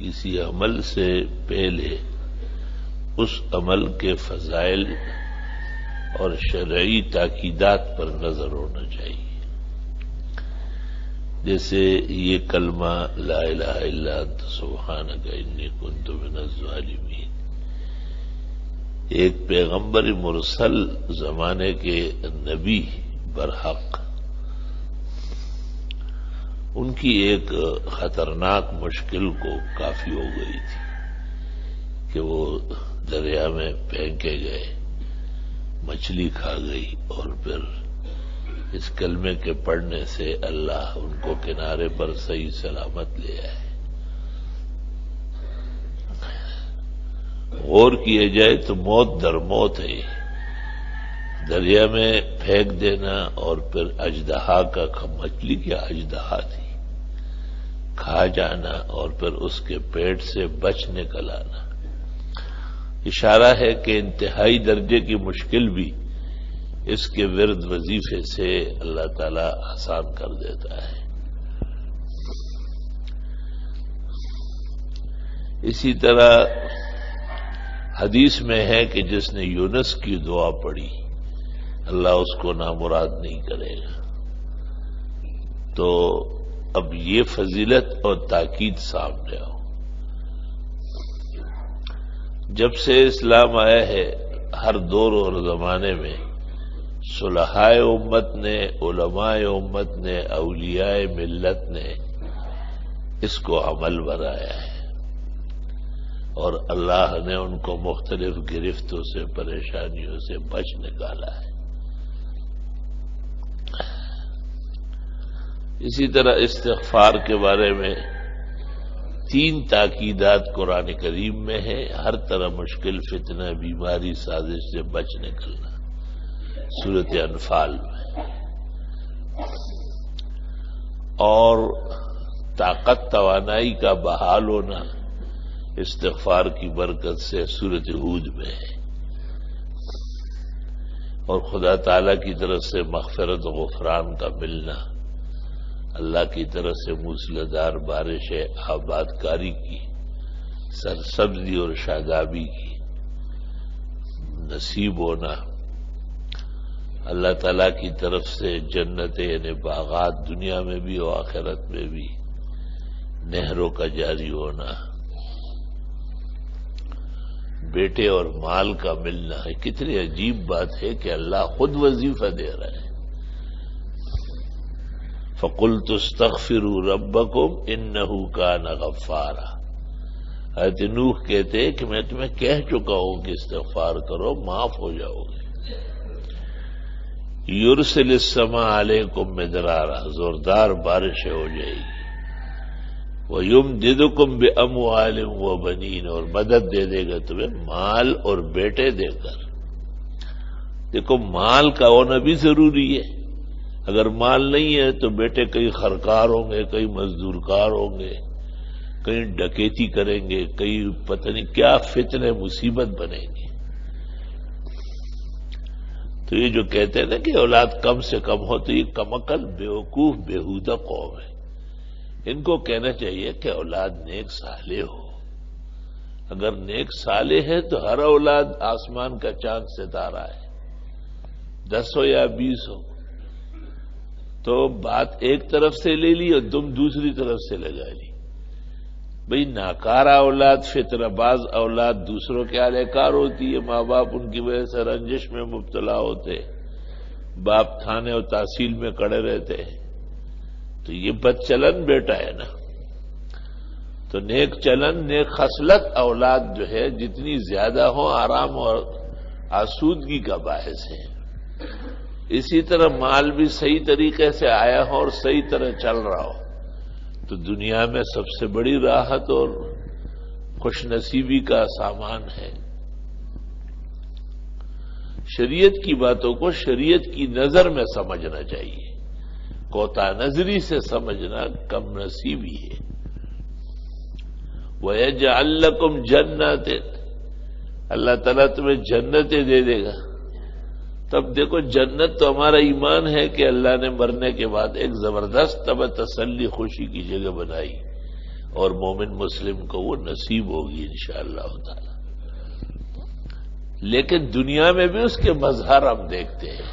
کسی عمل سے پہلے اس عمل کے فضائل اور شرعی تاکیدات پر نظر ہونا چاہیے. جیسے یہ کلمہ لا الہ الا انت سبحانک انی کنت من الظالمین، ایک پیغمبر مرسل زمانے کے نبی برحق، ان کی ایک خطرناک مشکل کو کافی ہو گئی تھی کہ وہ دریا میں پھینکے گئے، مچھلی کھا گئی، اور پھر اس کلمے کے پڑھنے سے اللہ ان کو کنارے پر صحیح سلامت لے آئے. غور کیے جائے تو موت در موت ہے، دریا میں پھینک دینا اور پھر اژدہا کا، مچھلی کیا اژدہا تھی، کھا جانا اور پھر اس کے پیٹ سے بچ نکل آنا. اشارہ ہے کہ انتہائی درجے کی مشکل بھی اس کے ورد وظیفے سے اللہ تعالی آسان کر دیتا ہے. اسی طرح حدیث میں ہے کہ جس نے یونس کی دعا پڑھی اللہ اس کو نامراد نہیں کرے گا. تو اب یہ فضیلت اور تاکید سامنے آؤ. جب سے اسلام آیا ہے ہر دور اور زمانے میں صلحائے امت نے، علماء امت نے، اولیاء ملت نے اس کو عمل بنایا ہے، اور اللہ نے ان کو مختلف گرفتوں سے، پریشانیوں سے بچ نکالا ہے. اسی طرح استغفار کے بارے میں 3 تاکیدات قرآن کریم میں ہے. ہر طرح مشکل، فتنہ، بیماری، سازش سے بچ نکلنا سورۃ انفال میں، اور طاقت توانائی کا بحال ہونا استغفار کی برکت سے سورۃ ہود میں ہے، اور خدا تعالی کی طرف سے مغفرت و غفران کا ملنا، اللہ کی طرف سے موسلادھار بارش آباد کاری کی، سرسبزی اور شادابی کی نصیب ہونا، اللہ تعالی کی طرف سے جنت یعنی باغات دنیا میں بھی اور آخرت میں بھی، نہروں کا جاری ہونا، بیٹے اور مال کا ملنا ہے. کتنی عجیب بات ہے کہ اللہ خود وظیفہ دے رہا ہے. فَقُلْتُ اسْتَغْفِرُوا رَبَّكُمْ إِنَّهُ كَانَ غَفَّارًا. حضرت نوح کہتے کہ میں تمہیں کہہ چکا ہوں کہ استغفار کرو، معاف ہو جاؤ گے. یرسل السماء علیکم مدرارا، زوردار بارشیں ہو جائے گی. وَيُمْدِدُكُمْ بِأَمْوَالٍ وَبَنِينَ، اور مدد دے دے گا تمہیں مال اور بیٹے دے کر. دیکھو مال کا ہونا بھی ضروری ہے. اگر مال نہیں ہے تو بیٹے کئی خرکار ہوں گے، کئی مزدور کار ہوں گے، کئی ڈکیتی کریں گے، کئی پتہ نہیں کیا فتنے مصیبت بنیں گے. تو یہ جو کہتے ہیں نا کہ اولاد کم سے کم ہو، تو یہ کم عقل، بیوقوف، بےہودہ قوم ہے. ان کو کہنا چاہیے کہ اولاد نیک صالح ہو. اگر نیک صالح ہے تو ہر اولاد آسمان کا چاند ستارہ ہے، 10 ہو یا 20 ہو. تو بات ایک طرف سے لے لی اور تم دوسری طرف سے لگا لی. بھئی ناکارہ اولاد، فطرہ باز اولاد دوسروں کے اہل کار ہوتی ہے. ماں باپ ان کی وجہ سے رنجش میں مبتلا ہوتے، باپ تھانے اور تحصیل میں کڑے رہتے، تو یہ بد چلن بیٹا ہے نا. تو نیک چلن، نیک خصلت اولاد جو ہے جتنی زیادہ ہو، آرام اور آسودگی کا باعث ہے. اسی طرح مال بھی صحیح طریقے سے آیا ہو اور صحیح طرح چل رہا ہو تو دنیا میں سب سے بڑی راحت اور خوش نصیبی کا سامان ہے. شریعت کی باتوں کو شریعت کی نظر میں سمجھنا چاہیے. کوتا نظری سے سمجھنا کم نصیبی ہے. وَيَجْعَلْ لَكُمْ جَنَّاتٍ، اللہ تعالیٰ تمہیں جنتیں دے دے گا. تب دیکھو جنت تو ہمارا ایمان ہے کہ اللہ نے مرنے کے بعد ایک زبردست تسلی خوشی کی جگہ بنائی، اور مومن مسلم کو وہ نصیب ہوگی انشاءاللہ تعالی۔ لیکن دنیا میں بھی اس کے مظہر ہم دیکھتے ہیں،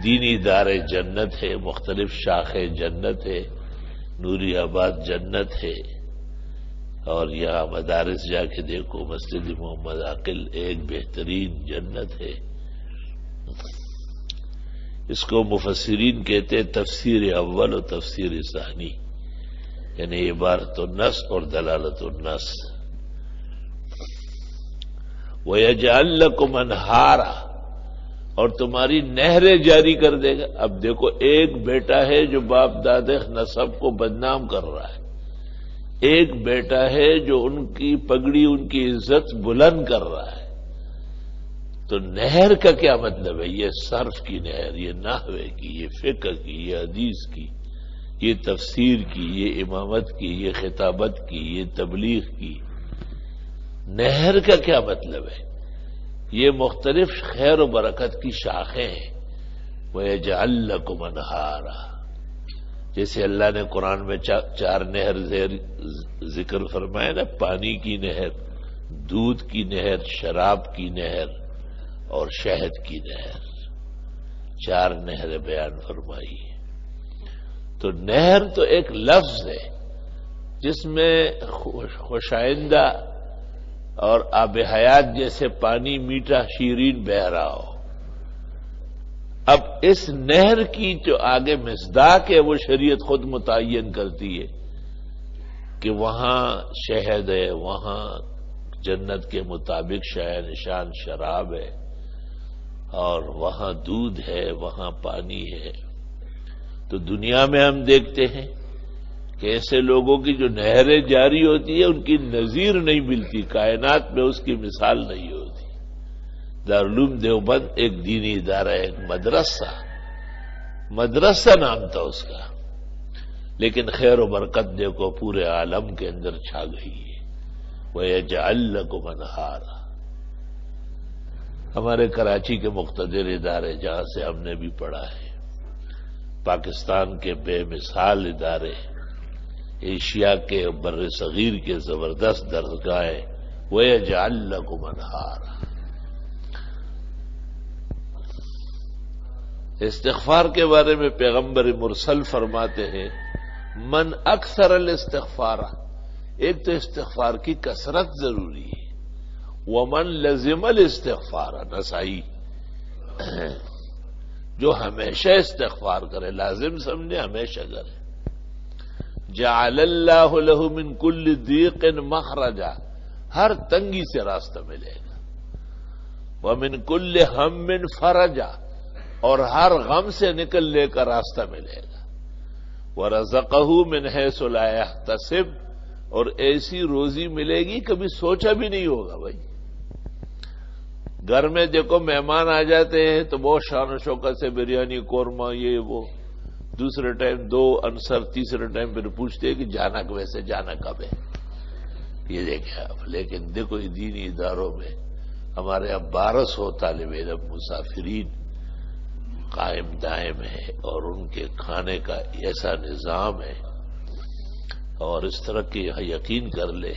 دینی ادارے جنت ہے، مختلف شاخیں جنت ہے، نوری آباد جنت ہے، اور یہاں مدارس جا کے دیکھو، مسجد محمد عاقل ایک بہترین جنت ہے۔ اس کو مفسرین کہتے ہیں تفسیر اول و تفسیر ثانی، یعنی عبارت النص اور دلالت النص۔ وَيَجْعَلْ لَكُمْ أَنْهَارًا، اور تمہاری نہریں جاری کر دے گا۔ اب دیکھو، ایک بیٹا ہے جو باپ دادے نسب کو بدنام کر رہا ہے، ایک بیٹا ہے جو ان کی پگڑی، ان کی عزت بلند کر رہا ہے۔ تو نہر کا کیا مطلب ہے؟ یہ صرف کی نہر، یہ نحوے کی، یہ فقہ کی، یہ حدیث کی، یہ تفسیر کی، یہ امامت کی، یہ خطابت کی، یہ تبلیغ کی۔ نہر کا کیا مطلب ہے؟ یہ مختلف خیر و برکت کی شاخیں ہیں۔ وَيَجْعَلْ لَكُمْ أَنْهَارًا، جیسے اللہ نے قرآن میں چار نہر ذکر فرمایا نا، پانی کی نہر، دودھ کی نہر، شراب کی نہر اور شہد کی نہر، چار نہریں بیان فرمائی۔ تو نہر تو ایک لفظ ہے جس میں خوشائندہ اور آب حیات جیسے پانی میٹھا شیرین بہ رہا ہو۔ اب اس نہر کی جو آگے مصداق ہے وہ شریعت خود متعین کرتی ہے کہ وہاں شہد ہے، وہاں جنت کے مطابق شہ نشان شراب ہے، اور وہاں دودھ ہے، وہاں پانی ہے۔ تو دنیا میں ہم دیکھتے ہیں کہ ایسے لوگوں کی جو نہریں جاری ہوتی ہے ان کی نظیر نہیں ملتی، کائنات میں اس کی مثال نہیں ہوتی۔ دارالعلوم دیوبند ایک دینی ادارہ، ایک مدرسہ نام تھا اس کا، لیکن خیر و برکت دیکھو پورے عالم کے اندر چھا گئی ہے۔ وَيَجْعَلْ لَكُمْ أَنْهَارًا، ہمارے کراچی کے مقتدر ادارے جہاں سے ہم نے بھی پڑھا ہے، پاکستان کے بے مثال ادارے، ایشیا کے بر صغیر کے زبردست درسگاہیں، وَيَجْعَلْ لَكُمْ أَنْهَارًا۔ استغفار کے بارے میں پیغمبر مرسل فرماتے ہیں، من اکثر الاستغفار، ایک تو استغفار کی کثرت ضروری ہے، ومن لزم الاستغفار، نسائی، جو ہمیشہ استغفار کرے، لازم سمجھے ہمیشہ کرے، جعل اللہ لہ من کل ضیق مخرجا، ہر تنگی سے راستہ ملے گا، ومن کل ہم فرجا، اور ہر غم سے نکلنے کا راستہ ملے گا، وَرَزَقَهُ مِنْ حَيْثُ لَا يَحْتَسِبُ، اور ایسی روزی ملے گی کبھی سوچا بھی نہیں ہوگا۔ بھائی گھر میں دیکھو مہمان آ جاتے ہیں تو بہت شان و شوکت سے بریانی، قورمہ، یہ وہ، دوسرے ٹائم دو انصر، تیسرے ٹائم پھر پوچھتے ہیں کہ جانا ویسے جانا کب ہے، یہ دیکھیں آپ۔ لیکن دیکھو یہ دینی اداروں میں ہمارے اب 1200 طالب علم مسافرین قائم دائم ہے، اور ان کے کھانے کا ایسا نظام ہے، اور اس طرح کی یقین کر لے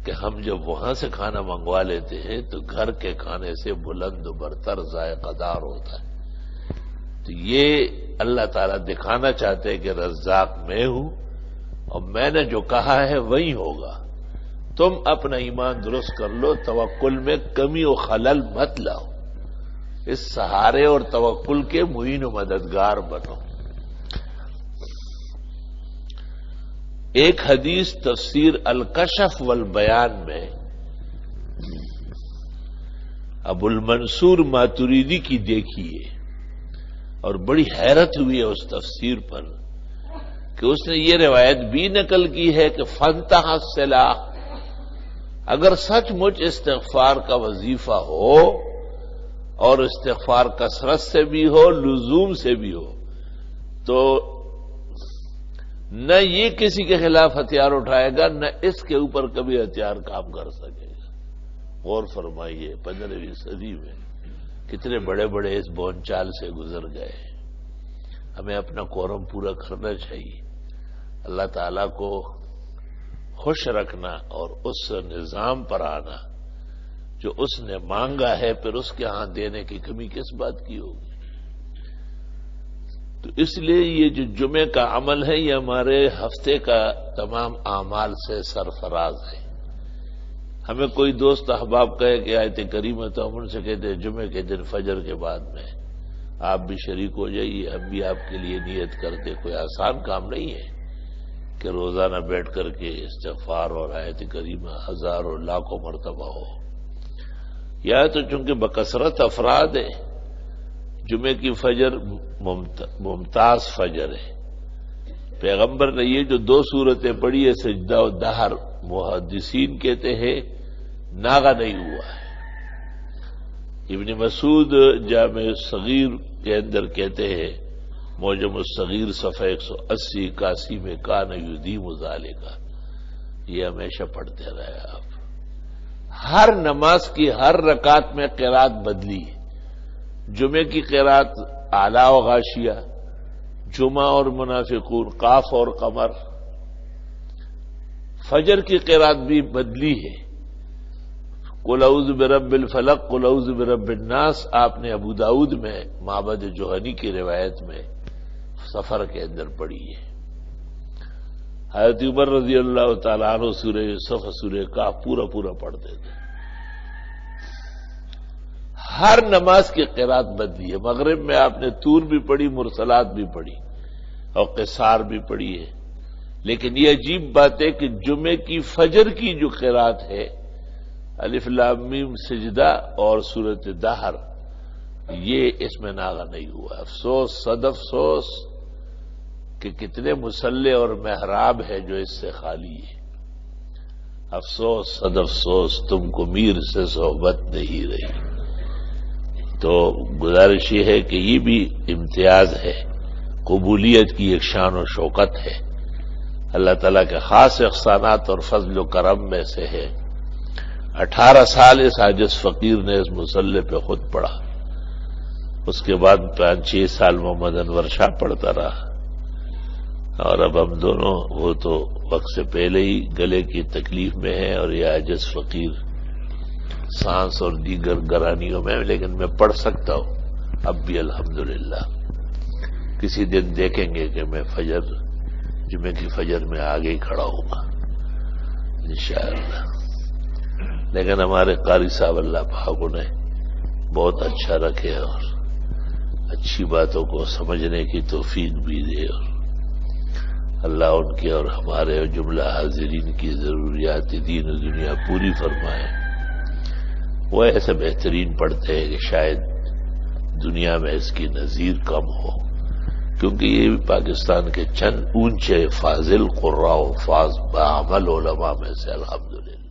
کہ ہم جب وہاں سے کھانا منگوا لیتے ہیں تو گھر کے کھانے سے بلند و برتر ذائقہ دار ہوتا ہے۔ تو یہ اللہ تعالیٰ دکھانا چاہتے ہیں کہ رزاق میں ہوں، اور میں نے جو کہا ہے وہی ہوگا، تم اپنا ایمان درست کر لو، توکل میں کمی و خلل مت لاؤ، اس سہارے اور توکل کے معین و مددگار بنو۔ ایک حدیث تفسیر الکشف والبیان میں ابو المنصور ماتریدی کی دیکھی ہے، اور بڑی حیرت ہوئی ہے اس تفسیر پر کہ اس نے یہ روایت بھی نقل کی ہے کہ فانتہا الصلاح، اگر سچ مچ استغفار کا وظیفہ ہو اور استغفار کثرت سے بھی ہو، لزوم سے بھی ہو، تو نہ یہ کسی کے خلاف ہتھیار اٹھائے گا، نہ اس کے اوپر کبھی ہتھیار کام کر سکے گا۔ غور فرمائیے 15ویں صدی میں کتنے بڑے بڑے اس بون چال سے گزر گئے۔ ہمیں اپنا قورم پورا کرنا چاہیے، اللہ تعالیٰ کو خوش رکھنا اور اس نظام پر آنا جو اس نے مانگا ہے، پھر اس کے ہاں دینے کی کمی کس بات کی ہوگی؟ تو اس لیے یہ جو جمعے کا عمل ہے یہ ہمارے ہفتے کا تمام اعمال سے سرفراز ہے۔ ہمیں کوئی دوست احباب کہے کہ آیت کریمہ، تو ہم ان سے کہتے ہیں جمعے کے دن فجر کے بعد میں آپ بھی شریک ہو جائیے، ہم بھی آپ کے لیے نیت کرتے۔ کوئی آسان کام نہیں ہے کہ روزانہ بیٹھ کر کے استغفار اور آیت کریمہ ہزاروں لاکھوں مرتبہ ہو۔ یا تو چونکہ بکثرت افراد ہے، جمعے کی فجر ممتاز فجر ہے۔ پیغمبر نے یہ جو دو صورتیں پڑھی ہے، سجدہ و دہر، محدثین کہتے ہیں ناغہ نہیں ہوا ہے۔ ابن مسعود جامع صغیر کے اندر کہتے ہیں، معجم الصغیر صفحہ 180 81 میں، کان یدیم ذالک، یہ ہمیشہ پڑھتے رہے آپ۔ ہر نماز کی ہر رکعت میں قرات بدلی ہے۔ جمعے کی قرات اعلیٰ و غاشیہ، جمعہ اور منافقون، قاف اور قمر۔ فجر کی قرات بھی بدلی ہے، قل اعوذ برب الفلق، قل اعوذ برب الناس، آپ نے ابو داؤد میں معبد جوہنی کی روایت میں سفر کے اندر پڑھی ہے۔ حضرت عمر رضی اللہ تعالیٰ عنہ سورہ یوسف، سورہ کہف پورا پڑھتے تھے۔ ہر نماز کی قرات بدلی ہے۔ مغرب میں آپ نے طور بھی پڑھی، مرسلات بھی پڑھی اور قصار بھی پڑھی ہے، لیکن یہ عجیب بات ہے کہ جمعے کی فجر کی جو قرات ہے، الف لام میم سجدہ اور سورۃ دہر، یہ اس میں ناغہ نہیں ہوا۔ افسوس، صد افسوس کہ کتنے مصلے اور محراب ہے جو اس سے خالی ہے۔ افسوس، صد افسوس، تم کو میر سے صحبت نہیں رہی۔ تو گزارش یہ ہے کہ یہ بھی امتیاز ہے، قبولیت کی ایک شان و شوکت ہے، اللہ تعالیٰ کے خاص احسانات اور فضل و کرم میں سے ہے۔ 18 سال اس عاجز فقیر نے اس مصلی پہ خود پڑھا، اس کے بعد 5-6 سال محمد انور شاہ پڑھتا رہا، اور اب ہم دونوں، وہ تو وقت سے پہلے ہی گلے کی تکلیف میں ہے اور یہ عاجز فقیر سانس اور دیگر گرانیوں میں، لیکن میں پڑھ سکتا ہوں اب بھی الحمدللہ۔ کسی دن دیکھیں گے کہ میں جمعے کی فجر میں آگے ہی کھڑا ہوں گا انشاءاللہ۔ لیکن ہمارے قاری صاحب اللہ پاک انہیں بہت اچھا رکھے اور اچھی باتوں کو سمجھنے کی توفیق بھی دے، اور اللہ ان کے اور ہمارے اور جملہ حاضرین کی ضروریات دین و دنیا پوری فرمائے۔ وہ ایسے بہترین پڑھتے ہیں کہ شاید دنیا میں اس کی نظیر کم ہو، کیونکہ یہ بھی پاکستان کے چند اونچے فاضل قراء و فاض بعمل علماء میں سے الحمدللہ۔